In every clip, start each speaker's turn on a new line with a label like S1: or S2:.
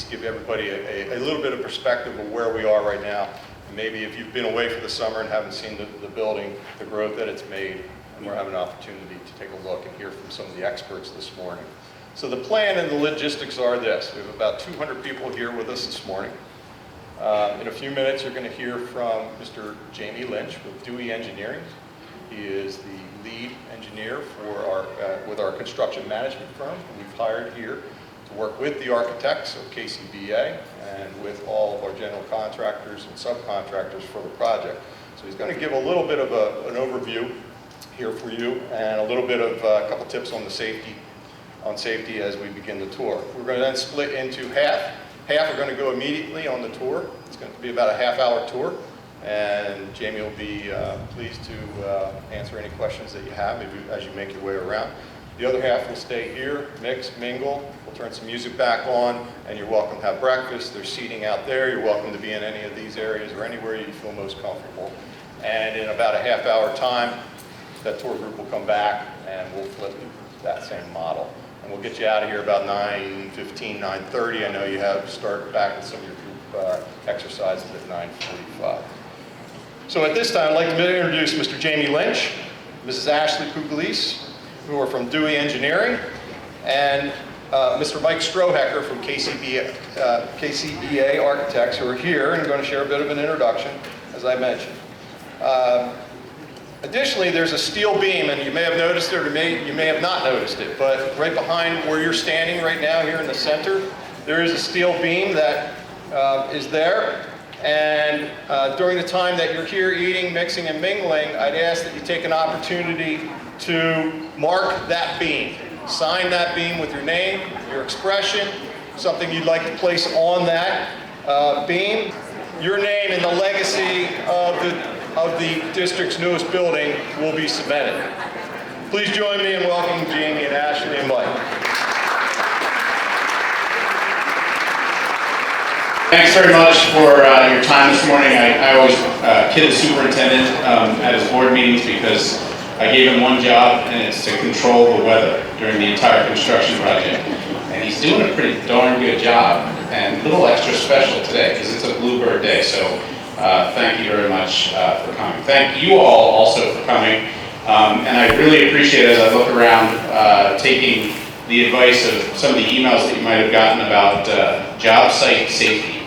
S1: to give everybody a little bit of perspective of where we are right now. And maybe if you've been away for the summer and haven't seen the building, the growth that it's made, and we're having an opportunity to take a look and hear from some of the experts this morning. So the plan and the logistics are this. We have about 200 people here with us this morning. In a few minutes, you're going to hear from Mr. Jamie Lynch with Dewey Engineering. He is the lead engineer for with our construction management firm. We've hired here to work with the architects of KCBA and with all of our general contractors and subcontractors for the project. So he's going to give a little bit of an overview here for you and a little bit of a couple tips on the safety as we begin the tour. We're going to then split into half. Half are going to go immediately on the tour. It's going to be about a half-hour tour, and Jamie will be pleased to answer any questions that you have maybe as you make your way around. The other half will stay here, mix, mingle. We'll turn some music back on, and you're welcome to have breakfast. There's seating out there. You're welcome to be in any of these areas or anywhere you feel most comfortable. And in about a half-hour time, that tour group will come back, and we'll flip that same model. And we'll get you out of here about 9:15, 9:30. I know you have to start back with some of your group exercises at 9:45. So at this time, I'd like to introduce Mr. Jamie Lynch, Mrs. Ashley Pugliese, who are from Dewey Engineering, and Mr. Mike Strohecker from KCBA Architects, who are here and are going to share a bit of an introduction, as I mentioned. Additionally, there's a steel beam, and you may have noticed it or you may have not noticed it, but right behind where you're standing right now here in the center, there is a steel beam that is there. And during the time that you're here eating, mixing, and mingling, I'd ask that you take an opportunity to mark that beam. Sign that beam with your name, your expression, something you'd like to place on that beam. Your name and the legacy of the district's newest building will be cemented. Please join me in welcoming Jamie and Ashley and Mike.
S2: Thanks very much for your time this morning. I always kid the superintendent at his board meetings because I gave him one job, and it's to control the weather during the entire construction project. And he's doing a pretty darn good job, and a little extra special today because it's a Bluebird day. So thank you very much for coming. Thank you all also for coming. And I really appreciate it as I look around taking the advice of some of the emails that you might have gotten about job site safety.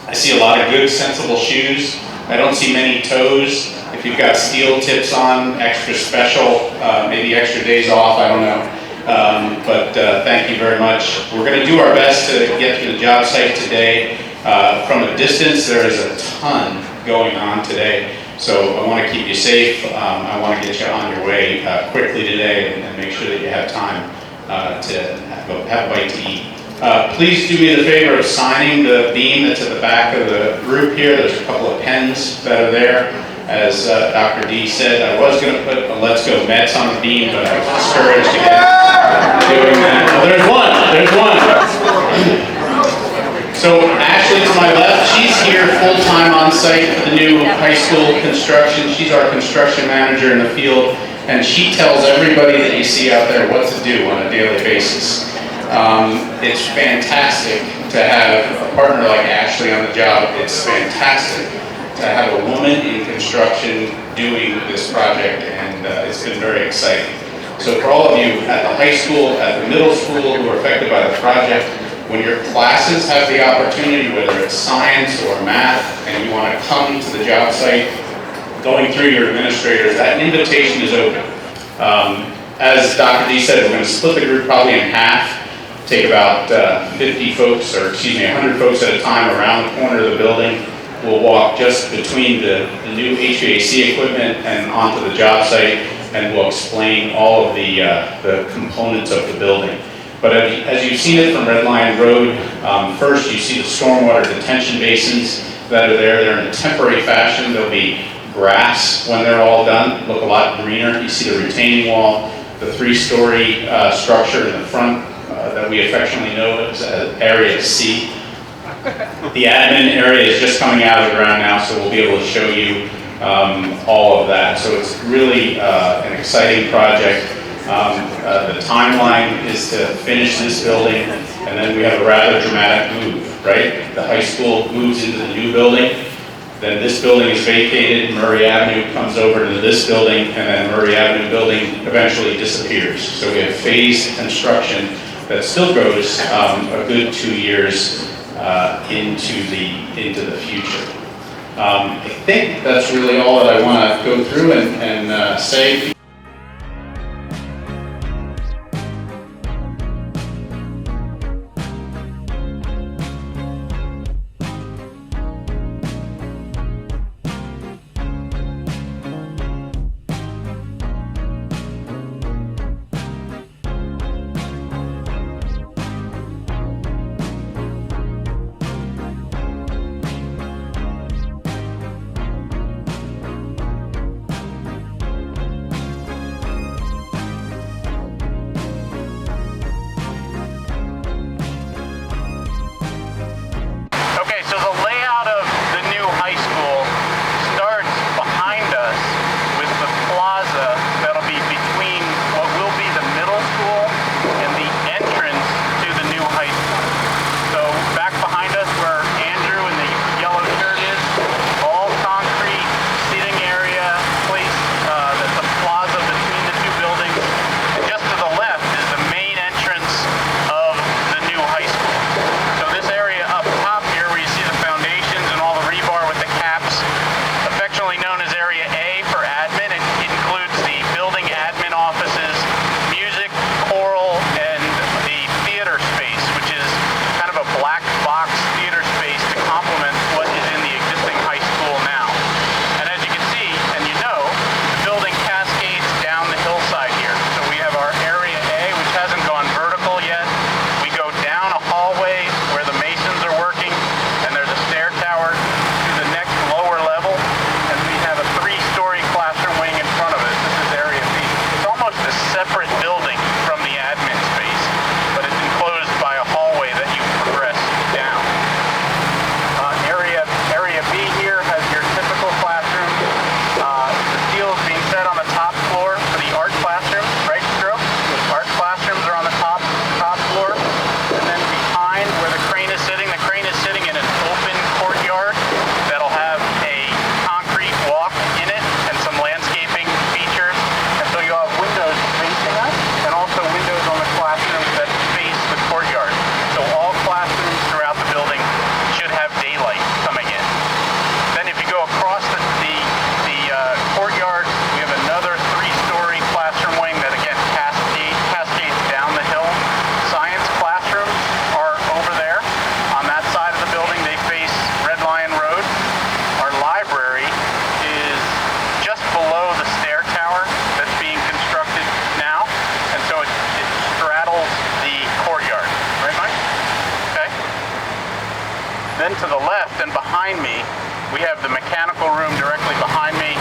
S2: I see a lot of good, sensible shoes. I don't see many toes. If you've got steel tips on, extra special, maybe extra days off, I don't know. But thank you very much. We're going to do our best to get to the job site today. From a distance, there is a ton going on today. So I want to keep you safe. I want to get you on your way quickly today and make sure that you have time to have a bite to eat. Please do me the favor of signing the beam that's at the back of the group here. There's a couple of pens that are there. As Dr. D said, I was going to put a Let's Go Mets on the beam, but I was discouraged against doing that. Oh, there's one. So Ashley to my left, she's here full-time on site for the new high school construction. She's our construction manager in the field, and she tells everybody that you see out there what to do on a daily basis. It's fantastic to have a partner like Ashley on the job. It's fantastic to have a woman in construction doing this project, and it's been very exciting. So for all of you at the high school, at the middle school who are affected by the project, when your classes have the opportunity, whether it's science or math, and you want to come to the job site, going through your administrators, that invitation is open. As Dr. D said, we're going to split the group probably in half. Take about 100 folks at a time around the corner of the building. We'll walk just between the new HVAC equipment and onto the job site, and we'll explain all of the components of the building. But as you've seen it from Red Lion Road, first you see the stormwater detention basins that are there. They're in a temporary fashion. There'll be grass when they're all done, look a lot greener. You see the retaining wall, the 3-story structure in the front that we affectionately know as Area C. The admin area is just coming out of the ground now, so we'll be able to show you all of that. So it's really an exciting project. The timeline is to finish this building, and then we have a rather dramatic move, right? The high school moves into the new building, then this building is vacated, Murray Avenue comes over to this building, and then Murray Avenue building eventually disappears. So we have phased construction that still goes a good 2 years into the future. I think that's really all that I want to go through and say.
S3: So the layout of the new high school starts behind us with the plaza that'll be between what will be the middle school and the entrance to the new high school. So back behind us where Andrew in the yellow shirt is, all concrete seating area, place that's a plaza between the two buildings. And just to the left is the main entrance of the new high school. So this area up top here where you see the foundations and all the rebar with the caps, affectionately known as Area A for admin. It includes the building admin offices, music, choral, and the theater space, which is kind of a black box theater space to complement what is in the existing high school now. And as you can see, and you know, the building cascades down the hillside here. So we have our Area A, which hasn't gone vertical yet. We go down a hallway where the masons are working, and there's a stair tower to the next lower level, and we have a 3-story classroom wing in front of it. This is Area B. It's almost a separate building from the admin space, but it's enclosed by a hallway that you progress down. Area B here has your typical classroom. The steel is being set on the top floor for the art classroom, right, Stroke? The art classrooms are on the top floor. And then behind where the crane is sitting in an open courtyard that'll have a concrete walk in it and some landscaping features. And so you'll have windows facing us and also windows on the classrooms that face the courtyard. So all classrooms throughout the building should have daylight coming in. Then if you go across the courtyard, we have another 3-story classroom wing that again cascades down the hill. Science classrooms are over there on that side of the building. They face Red Lion Road. Our library is just below the stair tower that's being constructed now, and so it straddles the courtyard. Right, Mike? Okay. Then to the left and behind me, we have the mechanical room directly behind me.